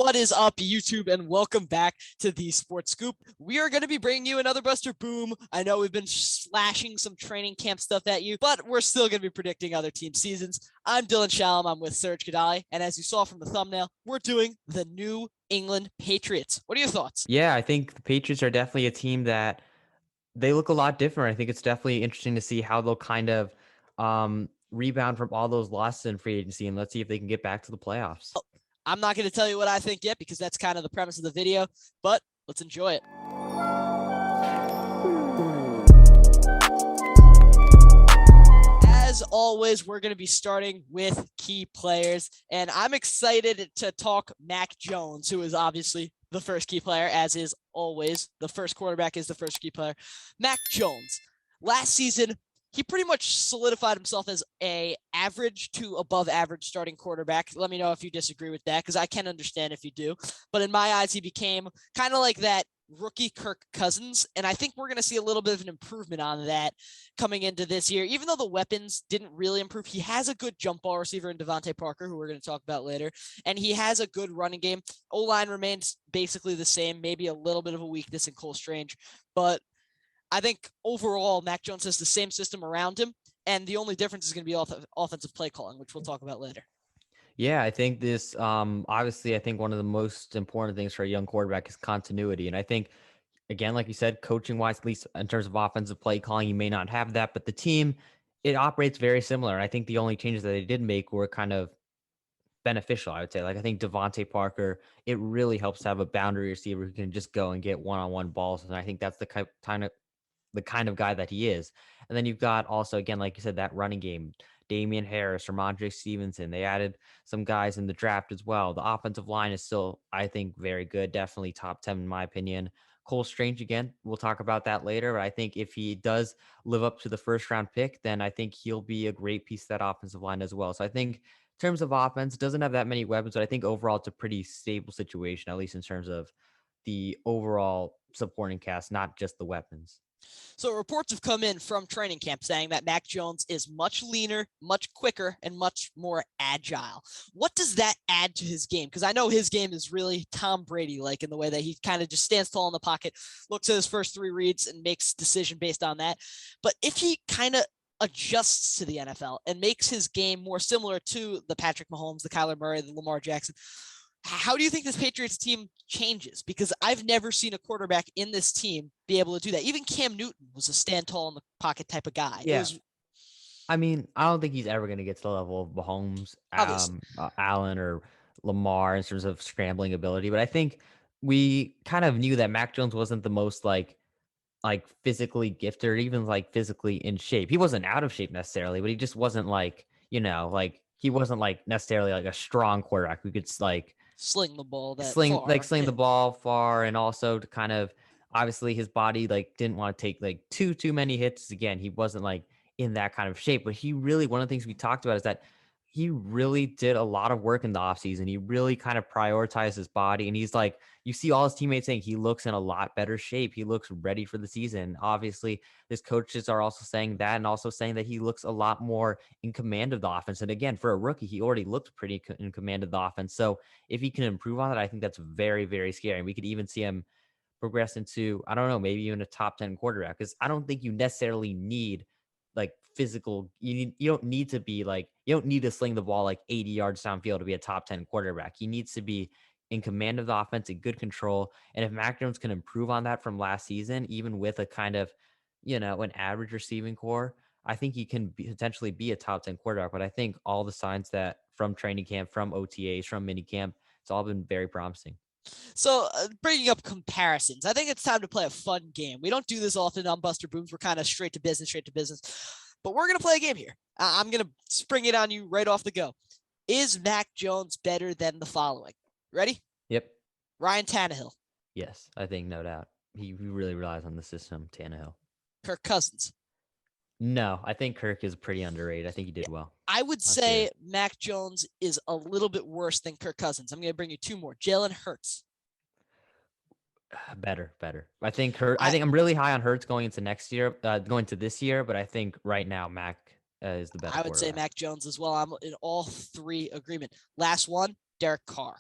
What is up, YouTube, and welcome back to the Sports Scoop. We are going to be bringing you another Buster Boom. I know we've been slashing some training camp stuff at you, but we're still going to be predicting other team seasons. I'm Dylan Shalom. I'm with Serge Kadali, and as you saw from the thumbnail, we're doing the New England Patriots. What are your thoughts? Yeah, I think the Patriots are definitely a team that they look a lot different. I think it's definitely interesting to see how they'll kind of rebound from all those losses in free agency, and let's see if they can get back to the playoffs. I'm not going to tell you what I think yet because that's kind of the premise of the video, but let's enjoy it. As always, we're going to be starting with key players, and I'm excited to talk Mac Jones, who is obviously the first key player, as is always. The first quarterback is the first key player. Mac Jones, last season, he pretty much solidified himself as a average to above average starting quarterback. Let me know if you disagree with that, because I can understand if you do. But in my eyes, he became kind of like that rookie Kirk Cousins, and I think we're going to see a little bit of an improvement on that coming into this year. Even though the weapons didn't really improve, he has a good jump ball receiver in Devontae Parker, who we're going to talk about later, and he has a good running game. O-line remains basically the same, maybe a little bit of a weakness in Cole Strange, but I think overall Mac Jones has the same system around him, and the only difference is going to be offensive play calling, which we'll talk about later. Yeah, I think this obviously I think one of the most important things for a young quarterback is continuity. And I think again, like you said, coaching wise, at least in terms of offensive play calling, you may not have that, but the team, it operates very similar. And I think the only changes that they did make were kind of beneficial, I would say. Like I think Devontae Parker, it really helps to have a boundary receiver who can just go and get one-on-one balls. And I think that's the kind of guy that he is. And then you've got also, again, like you said, that running game, Damian Harris, Ramondre Stevenson. They added some guys in the draft as well. The offensive line is still, I think, very good. Definitely top 10 in my opinion. Cole Strange, again, we'll talk about that later. But I think if he does live up to the first round pick, then I think he'll be a great piece of that offensive line as well. So I think in terms of offense, doesn't have that many weapons, but I think overall it's a pretty stable situation, at least in terms of the overall supporting cast, not just the weapons. So reports have come in from training camp saying that Mac Jones is much leaner, much quicker, and much more agile. What does that add to his game? Because I know his game is really Tom Brady like in the way that he kind of just stands tall in the pocket, looks at his first three reads, and makes decision based on that. But if he kind of adjusts to the NFL and makes his game more similar to the Patrick Mahomes, the Kyler Murray, the Lamar Jackson, how do you think this Patriots team changes? Because I've never seen a quarterback in this team be able to do that. Even Cam Newton was a stand tall in the pocket type of guy. It Yeah. was I mean, I don't think he's ever going to get to the level of Mahomes, obvious. Allen, or Lamar in terms of scrambling ability. But I think we kind of knew that Mac Jones wasn't the most like physically gifted or even like physically in shape. He wasn't out of shape necessarily, but he just wasn't like like he wasn't like necessarily like a strong quarterback who could like Sling the ball that sling far. the ball far, and also to kind of obviously his body like didn't want to take like too many hits. Again, he wasn't like in that kind of shape, but he really, one of the things we talked about is that he really did a lot of work in the offseason. He really kind of prioritized his body, and he's like, you see all his teammates saying he looks in a lot better shape. He looks ready for the season. Obviously, his coaches are also saying that, and also saying that he looks a lot more in command of the offense. And again, for a rookie, he already looked pretty in command of the offense. So if he can improve on that, I think that's very, very scary. We could even see him progress into, I don't know, maybe even a top 10 quarterback. Because I don't think you necessarily need like physical, you don't need to be like, you don't need to sling the ball like 80 yards downfield to be a top 10 quarterback. He needs to be in command of the offense, in good control. And if Mac Jones can improve on that from last season, even with a kind of, an average receiving core, I think he can potentially be a top 10 quarterback. But I think all the signs that from training camp, from OTAs, from mini camp, it's all been very promising. So bringing up comparisons, I think it's time to play a fun game. We don't do this often on Buster Booms. We're kind of straight to business, straight to business. But we're going to play a game here. I'm going to spring it on you right off the go. Is Mac Jones better than the following? Ready? Yep. Ryan Tannehill, Yes, I think no doubt. He really relies on the system, Tannehill. Kirk Cousins. No, I think Kirk is pretty underrated. I think he did well I would last year. say Mac Jones is a little bit worse than Kirk Cousins. I'm going to bring you two more. Jalen Hurts. Better. I think Hurt. I I, think I'm really high on Hurts going into next year, going to this year. But I think right now Mac is the better I would say quarterback. Mac Jones as well. I'm in all three agreement. Last one, Derek Carr.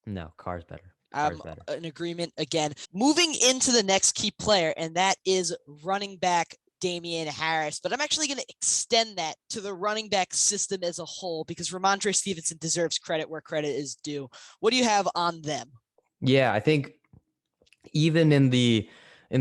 No, Carr's better. I'm Carr's better. in agreement again. Moving into the next key player, and that is running back Damian Harris. But I'm actually going to extend that to the running back system as a whole because Ramondre Stevenson deserves credit where credit is due. What do you have on them? Yeah, I think even in the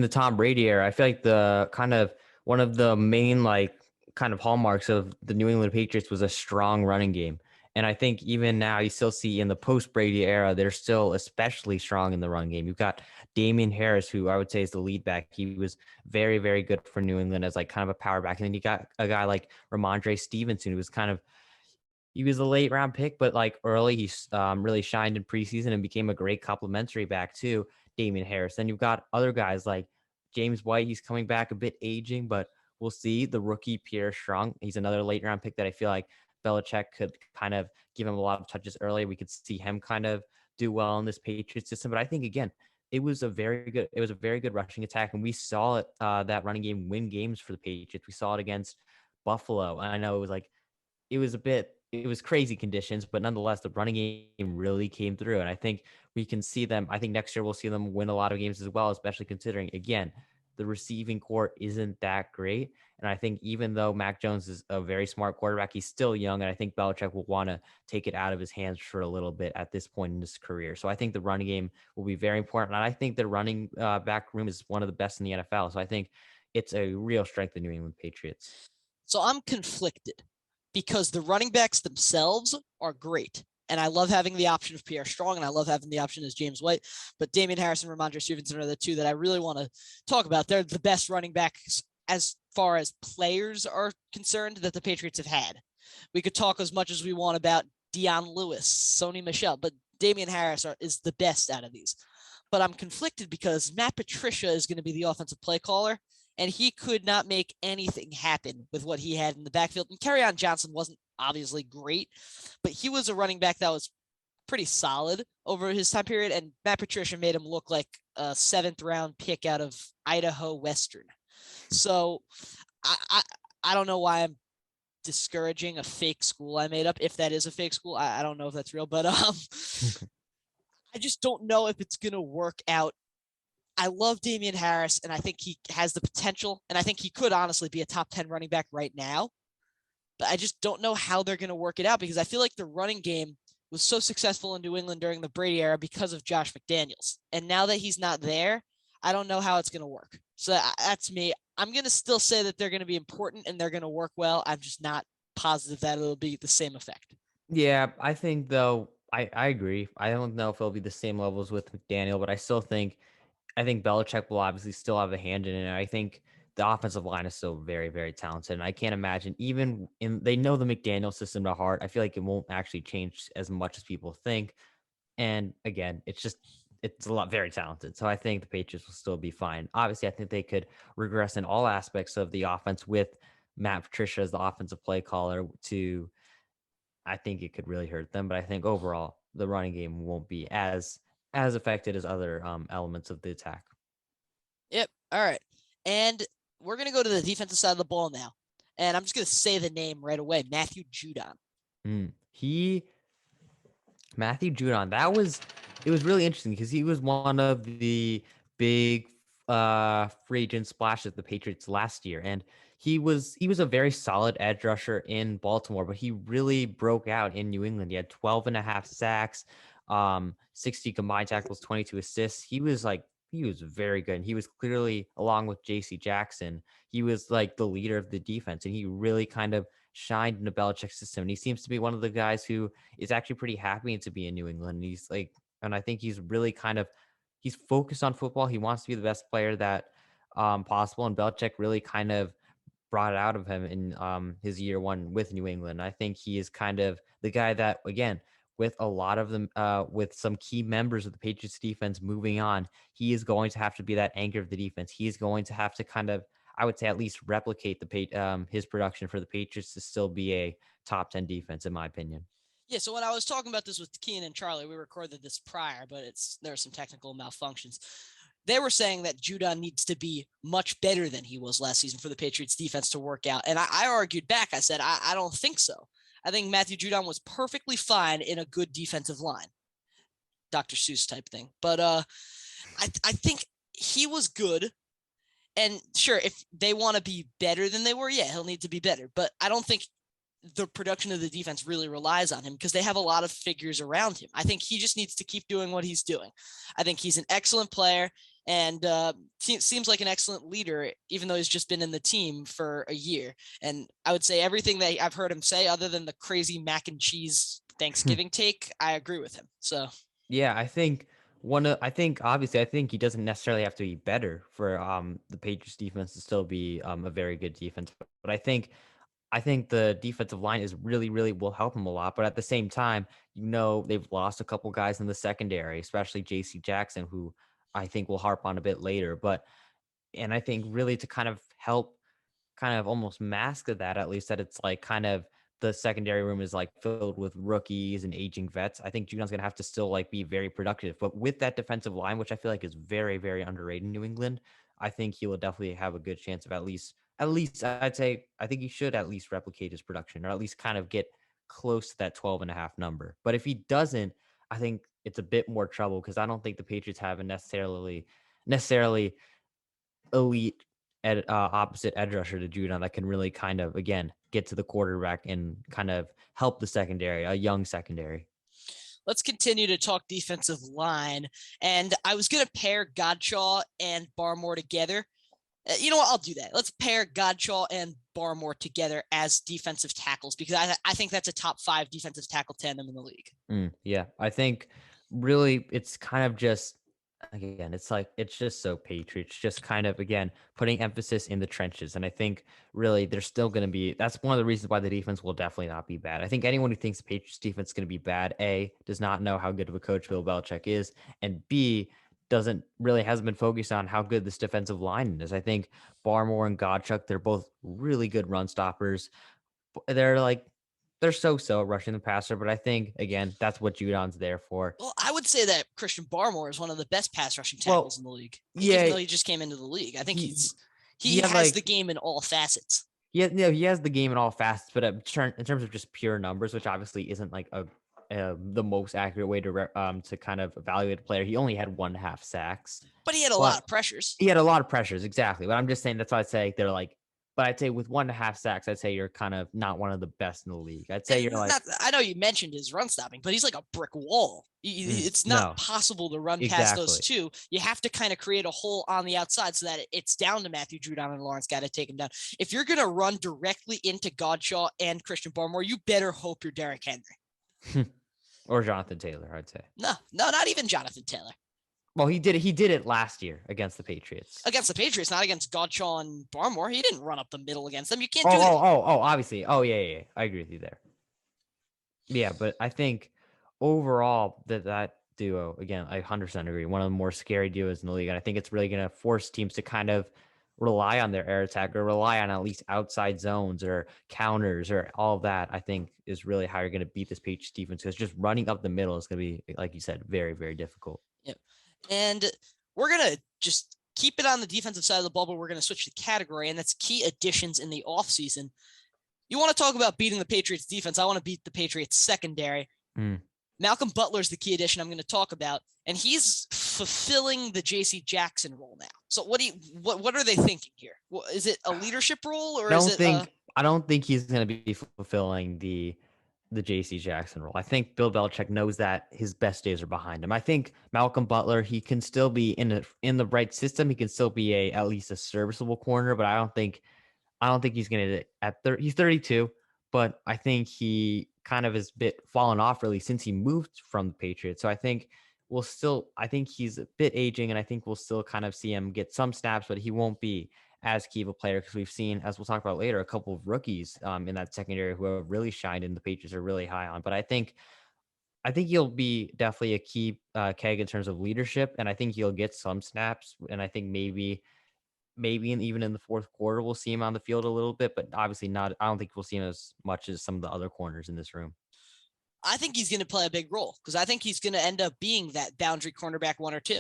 Tom Brady era, I feel like the kind of one of the main like kind of hallmarks of the New England Patriots was a strong running game. And I think even now you still see in the post Brady era, they're still especially strong in the run game. You've got Damian Harris, who I would say is the lead back. He was very, very good for New England as like kind of a power back. And then you got a guy like Ramondre Stevenson, who was kind of he was a late round pick, but like early, he really shined in preseason and became a great complementary back to Damian Harris. Then you've got other guys like James White. He's coming back a bit aging, but we'll see. The rookie Pierre Strong, he's another late round pick that I feel like Belichick could kind of give him a lot of touches early. We could see him kind of do well in this Patriots system. But I think again, it was a very good rushing attack, and we saw it that running game win games for the Patriots. We saw it against Buffalo. And I know it was crazy conditions, but nonetheless, the running game really came through. And I think we can see them. I think next year we'll see them win a lot of games as well, especially considering, again, the receiving core isn't that great. And I think even though Mac Jones is a very smart quarterback, he's still young. And I think Belichick will want to take it out of his hands for a little bit at this point in his career. So I think the running game will be very important. And I think the running back room is one of the best in the NFL. So I think it's a real strength of the New England Patriots. So I'm conflicted because the running backs themselves are great. And I love having the option of Pierre Strong, and I love having the option as James White. But Damian Harris and Ramondre Stevenson are the two that I really want to talk about. They're the best running backs as far as players are concerned that the Patriots have had. We could talk as much as we want about Dion Lewis, Sony Michel, but Damian Harris is the best out of these. But I'm conflicted because Matt Patricia is going to be the offensive play caller, and he could not make anything happen with what he had in the backfield. And Kerryon Johnson wasn't obviously great, but he was a running back that was pretty solid over his time period. And Matt Patricia made him look like a 7th-round pick out of Idaho Western. So I don't know why I'm discouraging a fake school I made up. If that is a fake school, I don't know if that's real, but I just don't know if it's going to work out. I love Damian Harris, and I think he has the potential, and I think he could honestly be a top 10 running back right now. But I just don't know how they're going to work it out because I feel like the running game was so successful in New England during the Brady era because of Josh McDaniels. And now that he's not there, I don't know how it's going to work. So that's me. I'm going to still say that they're going to be important and they're going to work well. I'm just not positive that it'll be the same effect. Yeah, I think though I agree. I don't know if it'll be the same levels with McDaniel, but I think Belichick will obviously still have a hand in it. I think the offensive line is still very, very talented. And I can't imagine they know the McDaniel system to heart. I feel like it won't actually change as much as people think. And again, it's a lot very talented. So I think the Patriots will still be fine. Obviously, I think they could regress in all aspects of the offense with Matt Patricia as the offensive play caller to I think it could really hurt them. But I think overall the running game won't be as affected as other elements of the attack. Yep. All right. And we're going to go to the defensive side of the ball now. And I'm just going to say the name right away, Matthew Judon. He Matthew Judon. It was really interesting because he was one of the big free agent splashes of the Patriots last year. And he was a very solid edge rusher in Baltimore, but he really broke out in New England. He had 12 and a half sacks, 60 combined tackles, 22 assists. He was very good. And he was clearly, along with JC Jackson, he was like the leader of the defense. And he really kind of shined in the Belichick system. And he seems to be one of the guys who is actually pretty happy to be in New England. And and I think he's really he's focused on football. He wants to be the best player that possible. And Belichick really kind of brought it out of him in his year one with New England. I think he is kind of the guy that, again, with a lot of them, with some key members of the Patriots defense moving on, he is going to have to be that anchor of the defense. He is going to have to kind of, I would say, at least replicate his production for the Patriots to still be a top 10 defense, in my opinion. Yeah, so when I was talking about this with Keenan and Charlie, we recorded this prior, but there are some technical malfunctions. They were saying that Judon needs to be much better than he was last season for the Patriots defense to work out. And I argued back. I said, I don't think so. I think Matthew Judon was perfectly fine in a good defensive line. Dr. Seuss type thing. But I think he was good. And sure, if they want to be better than they were, yeah, he'll need to be better. But I don't think the production of the defense really relies on him because they have a lot of figures around him. I think he just needs to keep doing what he's doing. I think he's an excellent player and seems like an excellent leader, even though he's just been in the team for a year. And I would say everything that I've heard him say, other than the crazy mac and cheese Thanksgiving take, I agree with him. So Yeah, I think he doesn't necessarily have to be better for the Patriots defense to still be a very good defense. But I think the defensive line is really will help him a lot. But at the same time, they've lost a couple guys in the secondary, especially JC Jackson, who I think we'll harp on a bit later. And I think really to kind of help kind of almost mask that, at least that it's like kind of the secondary room is like filled with rookies and aging vets. I think Judon's gonna have to still like be very productive. But with that defensive line, which I feel like is very underrated in New England, I think he will definitely have a good chance of at least I'd say I think he should at least replicate his production or at least kind of get close to that 12 and a half number. But if he doesn't, I think it's a bit more trouble because I don't think the Patriots have a necessarily elite opposite edge rusher to Judon that can really kind of again get to the quarterback and kind of help the secondary, a young secondary. let's continue to talk defensive line. And I was going to pair Godshaw and Barmore together. You know what? I'll do that. Let's pair Godshaw and Barmore together as defensive tackles because I think that's a top 5 defensive tackle tandem in the league. Yeah, I think really it's kind of just again, it's just so Patriots, just kind of again putting emphasis in the trenches. And I think really there's still going to be that's one of the reasons why the defense will definitely not be bad. I think anyone who thinks the Patriots defense is going to be bad, A, does not know how good of a coach Bill Belichick is, and B, hasn't been focused on how good this defensive line is. I think Barmore and Godchuk, they're both really good run stoppers. They're so at rushing the passer, but I think again that's what Judon's there for. Well, I would say that Christian Barmore is one of the best pass rushing tackles Well, in the league, even yeah, though he just came into the league. I think he he has has the like game in all facets. he has the game in all facets, but in terms of just pure numbers, which obviously isn't like the most accurate way to kind of evaluate a player. He only had 1.5 sacks, But he had a lot but of pressures. he had a lot of pressures, exactly. But I'm just saying that's why I say they're like. But I'd say with 1.5 sacks, I'd say you're kind of not one of the best in the league. I'd say you're like, I know you mentioned his run stopping, but he's like a brick wall. It's not no, possible to run past those exactly. two. You have to kind of create a hole on the outside so that it's down to Matthew Judon and Lawrence Guy to take him down. If you're going to run directly into Godshaw and Christian Barmore, you better hope you're Derrick Henry. Or Jonathan Taylor, I'd say. No, not even Jonathan Taylor. Well, he did it. He did it last year against the Patriots. Against the Patriots, not against Godshaw and Barmore. He didn't run up the middle against them. You can't Oh, do that. obviously. Oh, yeah. I agree with you there. Yeah, but I think overall that duo, again, I 100% agree. One of the more scary duos in the league. And I think it's really going to force teams to kind of rely on their air attack or rely on at least outside zones or counters or all of that. I think is really how you're going to beat this Patriots defense because just running up the middle is going to be, like you said, very difficult. Yep. And we're going to just keep it on the defensive side of the ball, but we're going to switch the category, and that's key additions in the offseason. You want to talk about beating the Patriots defense. I want to beat the Patriots secondary. Malcolm Butler's the key addition I'm going to talk about, and he's fulfilling the J.C. Jackson role now. So what are they thinking here? Is it a leadership role or I don't think he's going to be fulfilling the J.C. Jackson role. I think Bill Belichick knows that his best days are behind him. I think Malcolm Butler, he can still be in the right system. He can still be at least a serviceable corner, but I don't think he's going to he's 32, but I think he kind of has fallen off really since he moved from the Patriots. So I think I think he's a bit aging, and I think we'll still kind of see him get some snaps, but he won't be as key of a player because we've seen, as we'll talk about later, a couple of rookies in that secondary who have really shined and the Patriots are really high on. But I think he'll be definitely a key keg in terms of leadership, and I think he'll get some snaps, and I think maybe even in the fourth quarter, we'll see him on the field a little bit, but obviously not. I don't think we'll see him as much as some of the other corners in this room. I think he's going to play a big role because I think he's going to end up being that boundary cornerback 1 or 2.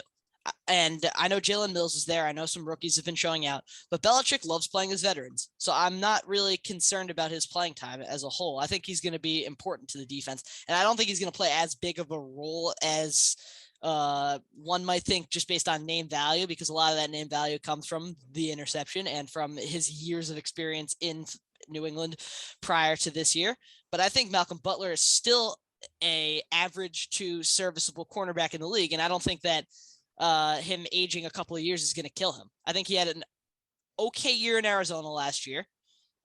And I know Jalen Mills is there. I know some rookies have been showing out, but Belichick loves playing his veterans. So I'm not really concerned about his playing time as a whole. I think he's going to be important to the defense. And I don't think he's going to play as big of a role as one might think just based on name value, because a lot of that name value comes from the interception and from his years of experience in New England prior to this year. But I think Malcolm Butler is still a average to serviceable cornerback in the league. And I don't think that him aging a couple of years is going to kill him. I think he had an okay year in Arizona last year,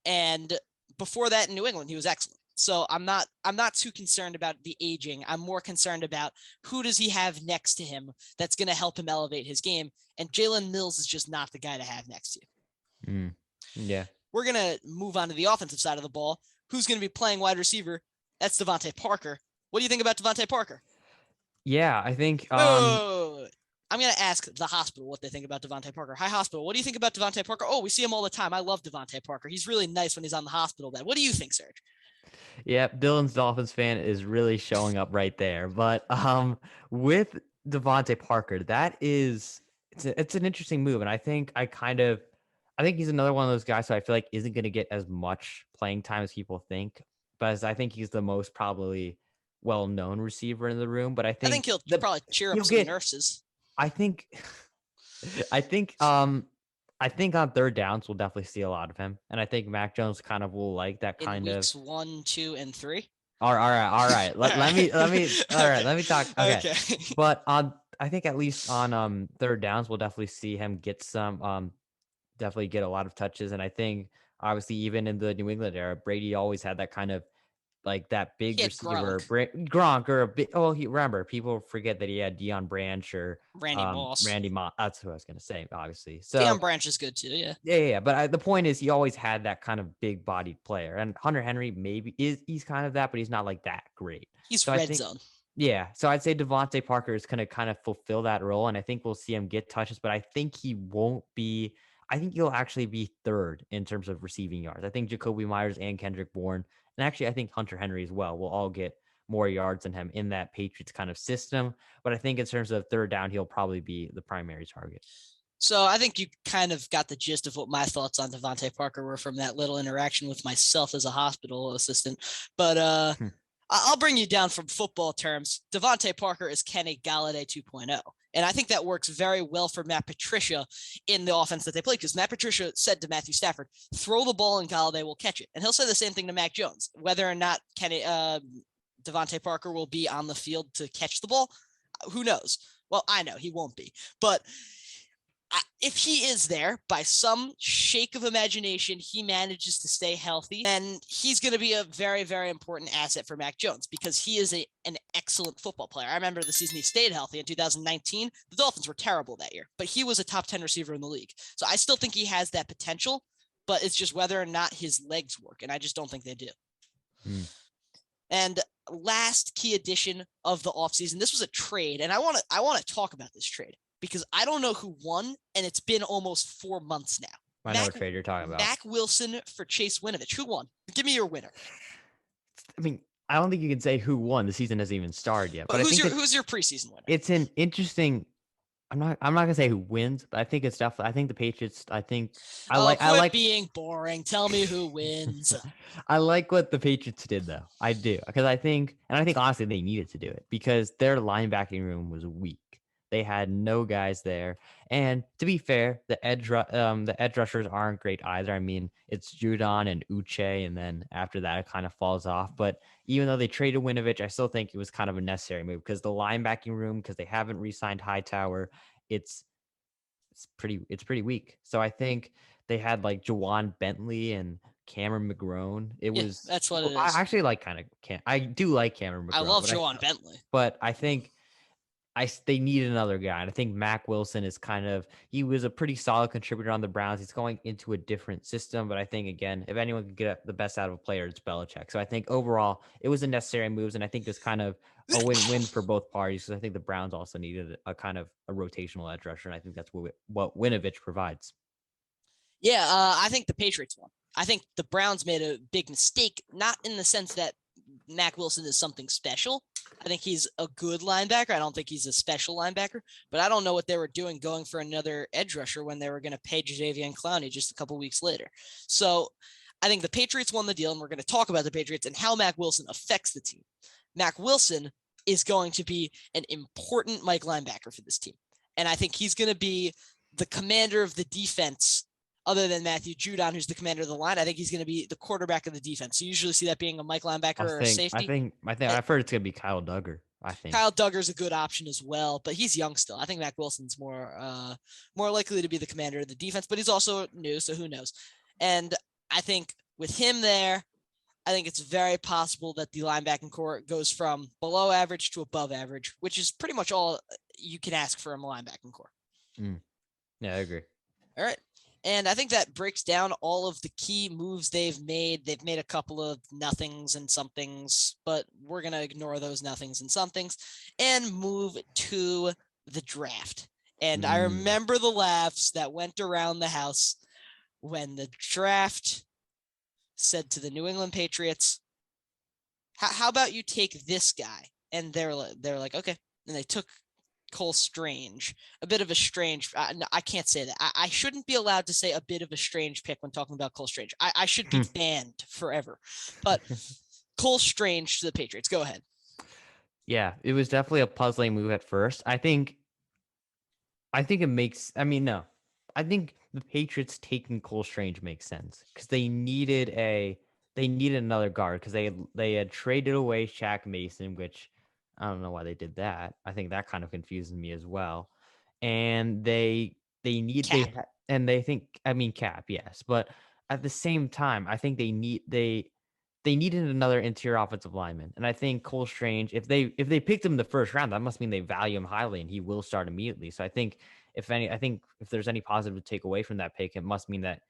and before that in New England, he was excellent. So I'm not too concerned about the aging. I'm more concerned about who does he have next to him that's going to help him elevate his game. And Jalen Mills is just not the guy to have next to you. Yeah. We're going to move on to the offensive side of the ball. Who's going to be playing wide receiver? That's Devontae Parker. What do you think about Devontae Parker? Yeah, I think I'm going to ask the hospital what they think about Devontae Parker. Hi, hospital. What do you think about Devontae Parker? Oh, we see him all the time. I love Devontae Parker. He's really nice when he's on the hospital bed. What do you think, Serge? Yeah, Dylan's Dolphins fan is really showing up right there. But with Devontae Parker, it's an interesting move. And I think he's another one of those guys who I feel like isn't going to get as much playing time as people think. But I think he's the most probably well-known receiver in the room. But I think he'll probably cheer up some nurses. I think I think I think on third downs we'll definitely see a lot of him, and I think Mac Jones kind of will like that kind in of weeks 1, 2, and 3. All right. Let me talk. Okay. But I think at least on third downs we'll definitely see him get some definitely get a lot of touches, and I think obviously even in the New England era, Brady always had that kind of like that big receiver, Gronk or a big. Oh, remember people forget that he had Deion Branch or Randy Moss. That's who I was gonna say, obviously. So Deion Branch is good too, yeah. Yeah. But the point is, he always had that kind of big-bodied player, and Hunter Henry he's kind of that, but he's not like that great. He's so red zone. Yeah, so I'd say Devontae Parker is going to kind of fulfill that role, and I think we'll see him get touches, but I think he won't be. I think he'll actually be third in terms of receiving yards. I think Jacoby Myers and Kendrick Bourne, and actually I think Hunter Henry as well, will all get more yards than him in that Patriots kind of system. But I think in terms of third down, he'll probably be the primary target. So I think you kind of got the gist of what my thoughts on Devontae Parker were from that little interaction with myself as a hospital assistant. But I'll bring you down from football terms. Devontae Parker is Kenny Golladay 2.0. And I think that works very well for Matt Patricia in the offense that they play, because Matt Patricia said to Matthew Stafford, throw the ball and Golladay will catch it. And he'll say the same thing to Mac Jones. Whether or not Devontae Parker will be on the field to catch the ball, who knows? Well, I know he won't be. But if he is there by some shake of imagination, he manages to stay healthy, then he's going to be a very, very important asset for Mac Jones, because he is an excellent football player. I remember the season he stayed healthy in 2019. The Dolphins were terrible that year, but he was a top 10 receiver in the league. So I still think he has that potential, but it's just whether or not his legs work, and I just don't think they do. And last key addition of the offseason, this was a trade, and I want to talk about this trade, because I don't know who won, and it's been almost 4 months now. I know what trade you're talking about. Mac Wilson for Chase Winovich. Who won? Give me your winner. I mean, I don't think you can say who won. The season hasn't even started yet. But who's your preseason winner? It's an interesting. I'm not gonna say who wins, but I think it's definitely. I think the Patriots. I like being boring. Tell me who wins. I like what the Patriots did, though. I do, because I think honestly they needed to do it, because their linebacking room was weak. They had no guys there, and to be fair, the edge rushers aren't great either. I mean, it's Judon and Uche, and then after that it kind of falls off. But even though they traded Winovich, I still think it was kind of a necessary move, because the linebacking room, because they haven't re-signed Hightower, it's pretty weak. So I think they had like Jawan Bentley and Cameron McGrone. That's what it is. I actually like I do like Cameron McGrone. I love Jawan Bentley, but I think they need another guy. And I think Mac Wilson is he was a pretty solid contributor on the Browns. He's going into a different system, but I think, again, if anyone can get the best out of a player, it's Belichick. So I think overall it was a necessary moves, and I think it was kind of a win-win for both parties, because I think the Browns also needed a kind of a rotational edge rusher, and I think that's what Winovich provides. Yeah, I think the Patriots won. I think the Browns made a big mistake, not in the sense that Mac Wilson is something special, I think he's a good linebacker. I don't think he's a special linebacker, but I don't know what they were doing going for another edge rusher when they were going to pay Jadeveon Clowney just a couple weeks later. So I think the Patriots won the deal, and we're going to talk about the Patriots and how Mack Wilson affects the team. Mack Wilson is going to be an important Mike linebacker for this team. And I think he's going to be the commander of the defense other than Matthew Judon, who's the commander of the line. I think he's going to be the quarterback of the defense. So you usually see that being a Mike linebacker or a safety. I've heard it's gonna be Kyle Duggar. I think Kyle Duggar's a good option as well, but he's young still. I think Mack Wilson's more likely to be the commander of the defense, but he's also new, so who knows? And I think with him there, I think it's very possible that the linebacking core goes from below average to above average, which is pretty much all you can ask for a linebacking core. Yeah, I agree. All right. And I think that breaks down all of the key moves they've made. They've made a couple of nothings and somethings, but we're going to ignore those nothings and somethings and move to the draft. And I remember the laughs that went around the house when the draft said to the New England Patriots, how about you take this guy? And they're like, okay. And they took Cole Strange, a bit of a strange. I can't say that. I shouldn't be allowed to say a bit of a strange pick when talking about Cole Strange. I should be banned forever. But Cole Strange to the Patriots. Go ahead. Yeah, it was definitely a puzzling move at first. I think it makes. I mean, no, I think the Patriots taking Cole Strange makes sense because they needed another guard because they had traded away Shaq Mason, which I don't know why they did that. I think that kind of confuses me as well. And and they think, I mean, Cap, yes, but at the same time, I think they needed another interior offensive lineman. And I think Cole Strange, if they picked him in the first round, that must mean they value him highly and he will start immediately. So I think if there's any positive to take away from that pick, it must mean that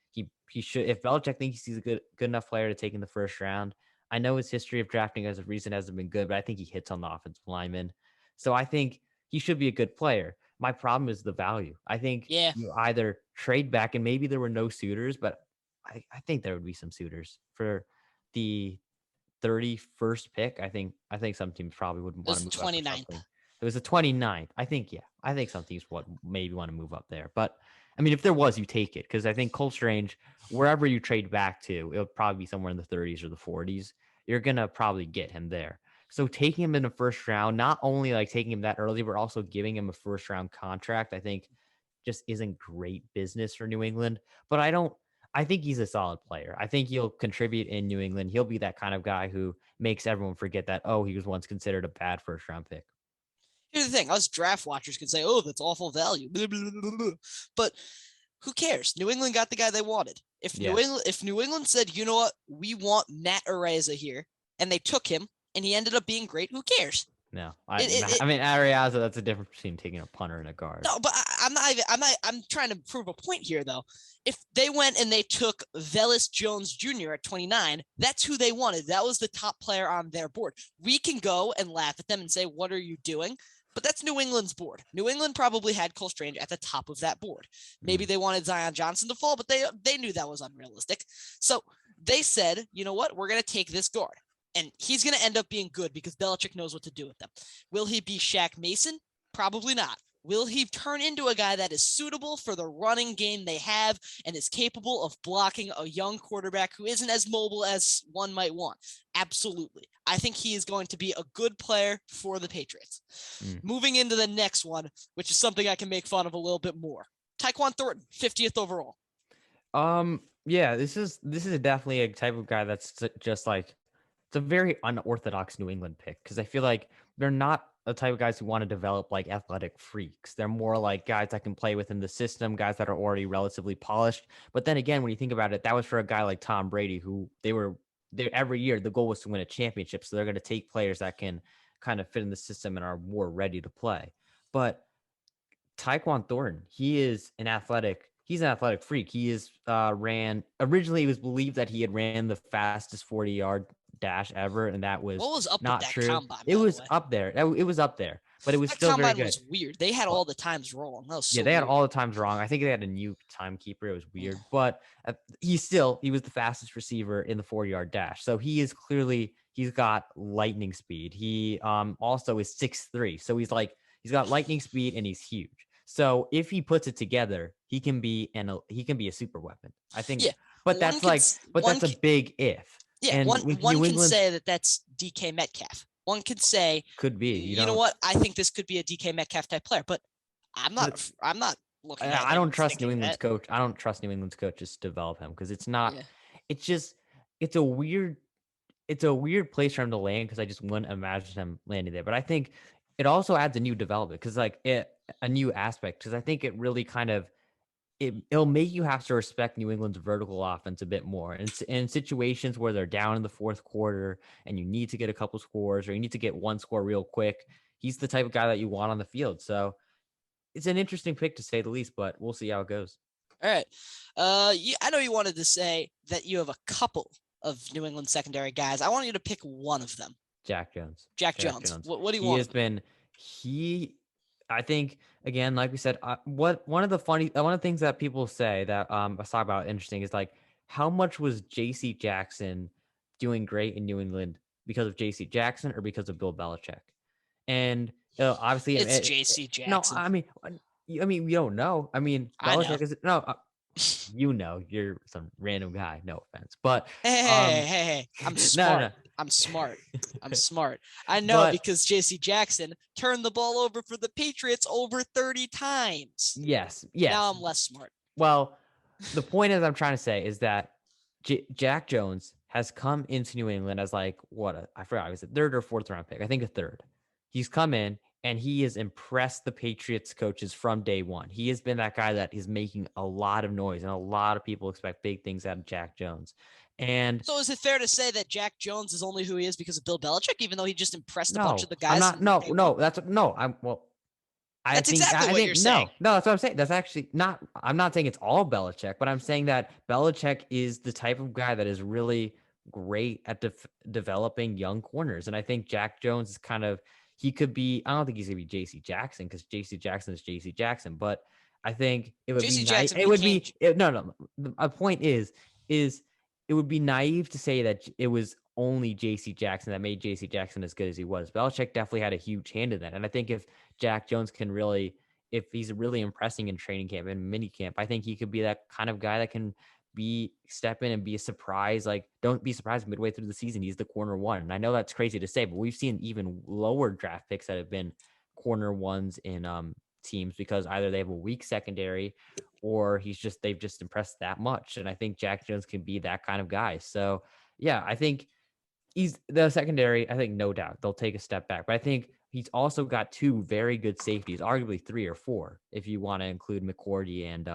he should, if Belichick thinks he's a good enough player to take in the first round. I know his history of drafting as of recent hasn't been good, but I think he hits on the offensive lineman. So I think he should be a good player. My problem is the value. I think you either trade back, and maybe there were no suitors, but I think there would be some suitors for the 31st pick. I think some teams probably would want to move 29th. Up for something. It was the 29th. I think some teams would maybe want to move up there. But I mean, if there was, you take it, because I think Cole Strange, wherever you trade back to, it'll probably be somewhere in the 30s or the 40s. You're gonna probably get him there. So taking him in the first round, not only like taking him that early, but also giving him a first round contract, I think just isn't great business for New England. But I think he's a solid player. I think he'll contribute in New England. He'll be that kind of guy who makes everyone forget that, oh, he was once considered a bad first round pick. Here's the thing. Us draft watchers can say, oh, that's awful value. But who cares? New England got the guy they wanted. If New England said, you know what, we want Matt Araiza here, and they took him, and he ended up being great, who cares? No, I mean, Ariaza, that's a difference between taking a punter and a guard. No, but I'm trying to prove a point here, though. If they went and they took Velus Jones Jr. at 29, that's who they wanted. That was the top player on their board. We can go and laugh at them and say, what are you doing? But that's New England's board. New England probably had Cole Strange at the top of that board. Maybe they wanted Zion Johnson to fall, but they knew that was unrealistic. So they said, you know what? We're going to take this guard. And he's going to end up being good because Belichick knows what to do with them. Will he be Shaq Mason? Probably not. Will he turn into a guy that is suitable for the running game they have and is capable of blocking a young quarterback who isn't as mobile as one might want? Absolutely. I think he is going to be a good player for the Patriots. Moving into the next one, which is something I can make fun of a little bit more. Tyquan Thornton, 50th overall. Yeah, this is definitely a type of guy that's just like, it's a very unorthodox New England pick because I feel like they're not the type of guys who want to develop like athletic freaks. They're more like guys that can play within the system, guys that are already relatively polished. But then again, when you think about it, that was for a guy like Tom Brady, who every year the goal was to win a championship. So they're going to take players that can kind of fit in the system and are more ready to play. But Tyquan Thornton, he's an athletic freak. He is originally it was believed that he had ran the fastest 40-yard dash ever, and that was, what was up not with that true. Combine, it was up there. It was up there, but it was that still combine very good. was weird. They had all the times wrong. That was so they had weird. all the times wrong. I think they had a new timekeeper. It was weird, but he was the fastest receiver in the 40-yard dash. So he he's got lightning speed. He also is 6'3", so he's got lightning speed and he's huge. So if he puts it together, he can be a super weapon. I think, Yeah, but one can that's a big if. yeah, And one New can England's say that that's DK Metcalf. One can say, could be. you know what? I think this could be a DK Metcalf type player, but but I'm not looking at I him don't trust New thinking England's that. coach. I don't trust New England's coaches to develop him because it's not. Yeah. It's just it's a weird place for him to land because I just wouldn't imagine him landing there. But I think it also adds a new development because a new aspect because I think it really kind of it'll make you have to respect New England's vertical offense a bit more. And in situations where they're down in the fourth quarter and you need to get a couple scores or you need to get one score real quick, he's the type of guy that you want on the field. So it's an interesting pick to say the least, but we'll see how it goes. All right. I know you wanted to say that you have a couple of New England secondary guys. I want you to pick one of them. Jack Jones. Jack Jones. What do you He want? has been I think again, like we said, one of the things that people say that I saw about interesting is like how much was J.C. Jackson doing great in New England because of J.C. Jackson or because of Bill Belichick? And obviously, It's J.C. no, Jackson. I mean, we don't know. I mean, I know. Belichick is no. You're some random guy. No offense, but Hey, I'm smart. no. I'm smart. I'm smart. I know But because J.C. Jackson turned the ball over for the Patriots over 30 times. yes. Now I'm less smart. Well, the point is I'm trying to say is that Jack Jones has come into New England as like I forgot, was it third or fourth round pick? I think a third. He's come in and he has impressed the Patriots coaches from day one. He has been that guy that is making a lot of noise and a lot of people expect big things out of Jack Jones. And so is it fair to say that Jack Jones is only who he is because of Bill Belichick, even though he just impressed a bunch of the guys? I'm not. No. That's no. That's exactly what you're saying. No, that's what I'm saying. That's actually not. I'm not saying it's all Belichick, but I'm saying that Belichick is the type of guy that is really great at developing young corners, and I think Jack Jones is kind of he could be. I don't think he's gonna be J.C. Jackson because J.C. Jackson is J.C. Jackson, but I think it would be nice. It would be no. My point is it would be naive to say that it was only J.C. Jackson that made J.C. Jackson as good as he was. Belichick definitely had a huge hand in that, and I think if Jack Jones can really, if he's really impressing in training camp and mini camp, I think he could be that kind of guy that can step in and be a surprise. Like, don't be surprised midway through the season he's the corner one. And I know that's crazy to say, but we've seen even lower draft picks that have been corner ones in teams because either they have a weak secondary or they've just impressed that much. And I think Jack Jones can be that kind of guy. So yeah, I think he's the secondary. I think no doubt they'll take a step back, but I think he's also got two very good safeties, arguably 3 or 4 if you want to include McCourty and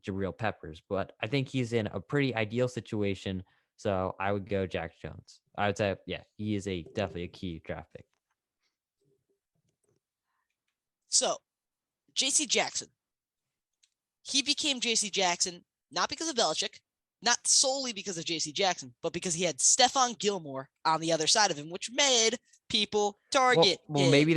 Jabril Peppers. But I think he's in a pretty ideal situation. So I would go Jack Jones. I would say, yeah, he is definitely a key draft pick. So, J.C. Jackson. He became J.C. Jackson not because of Belichick, not solely because of J.C. Jackson, but because he had Stephon Gilmore on the other side of him, which made people target him. Maybe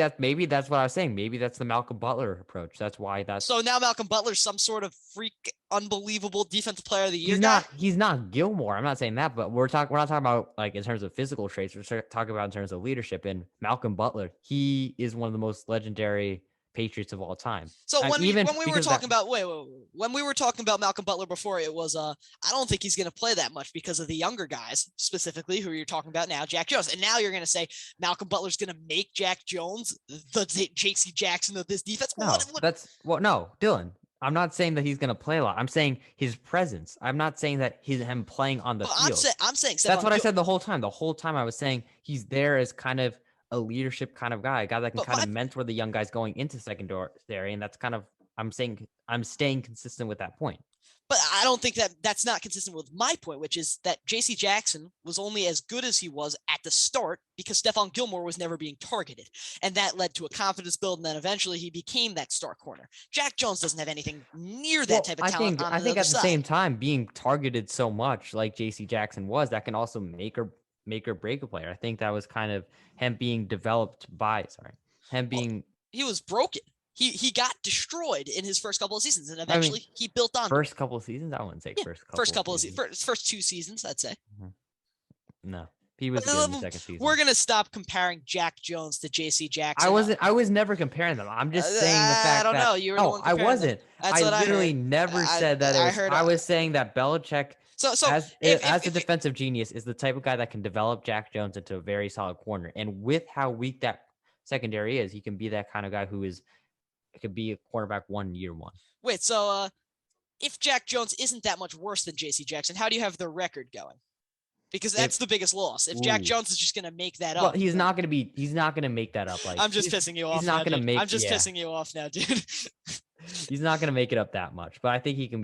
that's what I was saying. Maybe that's the Malcolm Butler approach. That's why that's so now Malcolm Butler's some sort of freak, unbelievable defensive player of the year guy. He's not Gilmore. I'm not saying that, but we're not talking about like in terms of physical traits. We're talking about in terms of leadership. And Malcolm Butler, he is one of the most legendary Patriots of all time. So when we were talking about when we were talking about Malcolm Butler before, it was I don't think he's going to play that much because of the younger guys, specifically who you're talking about now, Jack Jones. And now you're going to say Malcolm Butler's going to make Jack Jones the J.C. Jackson of this defense. No, no, Dylan. I'm not saying that he's going to play a lot. I'm saying his presence. I'm not saying that him playing on the field. I'm saying that's what I said the whole time. The whole time I was saying he's there as kind of a leadership kind of guy, a guy that can kind of mentor the young guys going into secondary, and that's kind of I'm staying consistent with that point. But I don't think that's not consistent with my point, which is that J.C. Jackson was only as good as he was at the start because Stephon Gilmore was never being targeted. And that led to a confidence build, and then eventually he became that star corner. Jack Jones doesn't have anything near that type of talent on the other side. I think at the same time, being targeted so much like J.C. Jackson was, that can also make or break a player. I think that was kind of him being developed by, he was broken. He got destroyed in his first couple of seasons, and eventually he built on. First couple of seasons, I wouldn't say first couple of seasons. First 2 seasons, I'd say. No, He was good in the second season. We're gonna stop comparing Jack Jones to J.C. Jackson. I was never comparing them. I'm just saying the fact I don't that know. You were the one I comparing them. wasn't. That's I what I literally heard. never said that it I was. heard. I was saying that Belichick, So as if a defensive genius, is the type of guy that can develop Jack Jones into a very solid corner. And with how weak that secondary is, he can be that kind of guy who could be a quarterback 1 year one. wait, so if Jack Jones isn't that much worse than J.C. Jackson, how do you have the record going? Because that's the biggest loss. If Jack Jones is just going to make that up. Well, he's not going to make that up. Like, I'm just pissing you off. He's not going to make. I'm just pissing you off now, dude. He's not going to make it up that much, but I think he can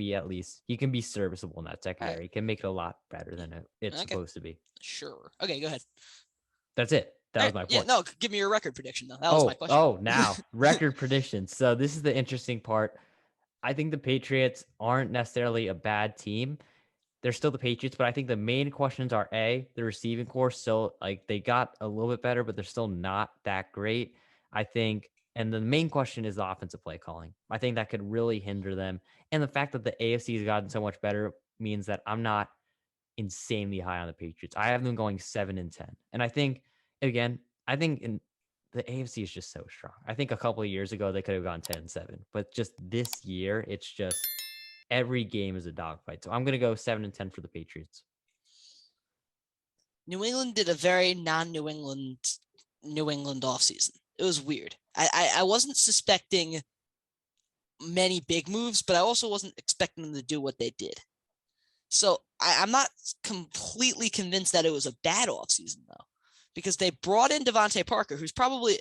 be serviceable in that secondary. Right. He can make it a lot better than it's supposed to be. Sure. Okay, go ahead. That's it. That was my point. Yeah, no, give me your record prediction, though. That was my question. Now, record predictions. So this is the interesting part. I think the Patriots aren't necessarily a bad team. They're still the Patriots, but I think the main questions are the receiving corps. So like they got a little bit better, but they're still not that great, I think. And the main question is the offensive play calling. I think that could really hinder them. And the fact that the AFC has gotten so much better means that I'm not insanely high on the Patriots. I have them going 7-10. And I think, again, in the AFC is just so strong. I think a couple of years ago they could have gone 10-7, but just this year, it's just every game is a dogfight. So I'm going to go 7-10 for the Patriots. New England did a very non-New England offseason. It was weird. I wasn't suspecting many big moves, but I also wasn't expecting them to do what they did. So I'm not completely convinced that it was a bad offseason, though, because they brought in Devontae Parker, who's probably,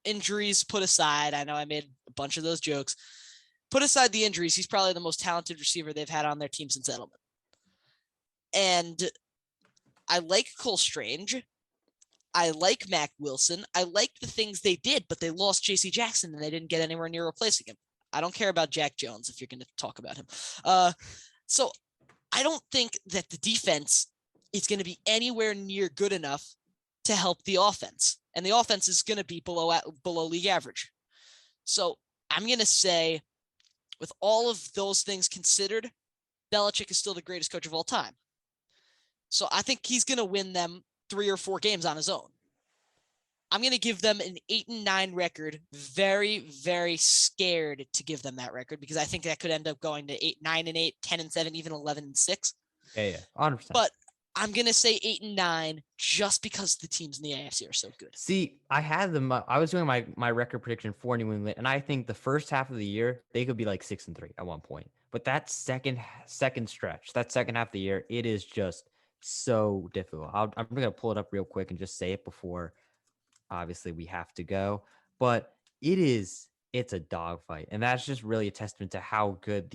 injuries put aside, I know I made a bunch of those jokes, put aside the injuries, he's probably the most talented receiver they've had on their team since Edelman. And I like Cole Strange. I like Mac Wilson. I like the things they did, but they lost J.C. Jackson and they didn't get anywhere near replacing him. I don't care about Jack Jones if you're going to talk about him. So I don't think that the defense is going to be anywhere near good enough to help the offense. And the offense is going to be below league average. So I'm going to say, with all of those things considered, Belichick is still the greatest coach of all time. So I think he's going to win them 3 or 4 games on his own. I'm going to give them an 8-9 record. Very, very scared to give them that record because I think that could end up going to 9-8, 10-7, even 11-6. Yeah, 100%. But I'm going to say 8-9 just because the teams in the AFC are so good. See, I had them. I was doing my record prediction for New England, and I think the first half of the year, they could be like 6-3 at one point. But that second stretch, that second half of the year, it is just so difficult. I'm going to pull it up real quick and just say it before, obviously, we have to go. But it's a dogfight. And that's just really a testament to how good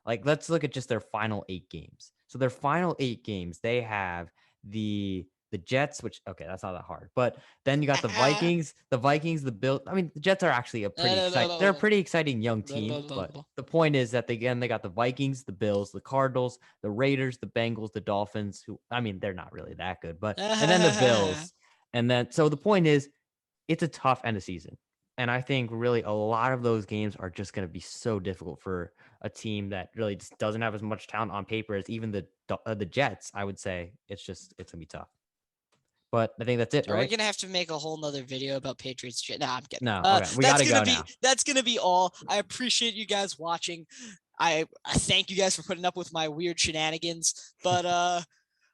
let's look at just their final 8 games. So their final 8 games, they have the Jets, which, okay, that's not that hard. But then you got the Vikings, the Bills. I mean, the Jets are actually they're a pretty exciting young team. But the point is that they got the Vikings, the Bills, the Cardinals, the Raiders, the Bengals, the Dolphins, who, I mean, they're not really that good, but, and then the Bills. And then, so the point is, it's a tough end of season. And I think really a lot of those games are just going to be so difficult for a team that really just doesn't have as much talent on paper as even the Jets. I would say it's going to be tough. But I think that's it, right? We're going to have to make a whole nother video about Patriots. No, I'm kidding. No, okay. We got to go now. That's going to be all. I appreciate you guys watching. I thank you guys for putting up with my weird shenanigans. But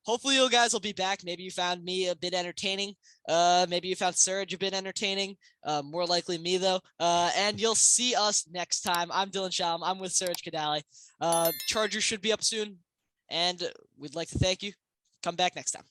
hopefully you guys will be back. Maybe you found me a bit entertaining. Maybe you found Surge a bit entertaining. More likely me, though. And you'll see us next time. I'm Dylan Shalom. I'm with Surge Kadali. Chargers should be up soon. And we'd like to thank you. Come back next time.